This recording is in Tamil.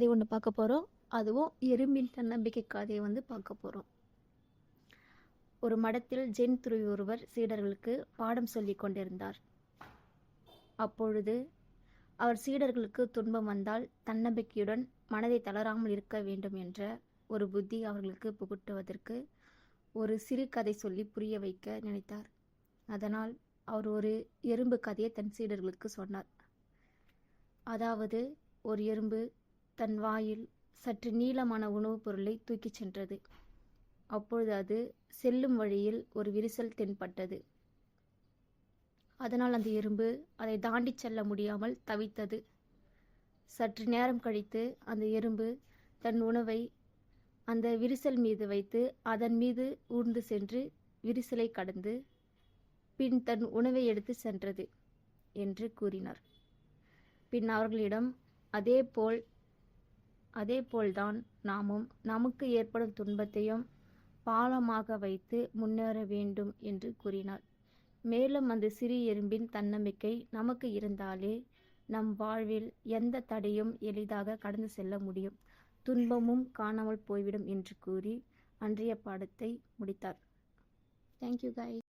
கதை ஒன்று பார்க்க போகிறோம். அதுவும் எறும்பின் தன்னம்பிக்கை கதையை பார்க்க போகிறோம். ஒரு மடத்தில் ஜென் துறவி ஒருவர் சீடர்களுக்கு பாடம் சொல்லி கொண்டிருந்தார். அப்பொழுது அவர் சீடர்களுக்கு துன்பம் வந்தால் தன்னம்பிக்கையுடன் மனதை தளராமல் இருக்க வேண்டும் என்ற ஒரு புத்தி அவர்களுக்கு புகட்டுவதற்கு ஒரு சிறு கதை சொல்லி புரிய வைக்க நினைத்தார். அதனால் அவர் ஒரு எறும்பு கதையை தன் சீடர்களுக்கு சொன்னார். அதாவது, ஒரு எறும்பு தன் வாயில் சற்று நீளமான உணவுப் பொருளை தூக்கிச் சென்றது. அப்பொழுது அது செல்லும் வழியில் ஒரு விரிசல் தென்பட்டது. அதனால் அந்த எறும்பு அதை தாண்டி செல்ல முடியாமல் தவித்தது. சற்று நேரம் கழித்து அந்த எறும்பு தன் உணவை அந்த விரிசல் மீது வைத்து அதன் மீது ஊர்ந்து சென்று விரிசலை கடந்து பின் தன் உணவை எடுத்து சென்றது என்று கூறினார். பின் அவர்களிடம் அதேபோல்தான் நாமும் நமக்கு ஏற்படும் துன்பத்தையும் பாலமாக வைத்து முன்னேற வேண்டும் என்று கூறினார். மேலும் அந்த சிறு எறும்பின் தன்னம்பிக்கை நமக்கு இருந்தாலே நம் வாழ்வில் எந்த தடையும் எளிதாக கடந்து செல்ல முடியும், துன்பமும் காணாமல் போய்விடும் என்று கூறி அன்றைய பாடத்தை முடித்தார். Thank you guys.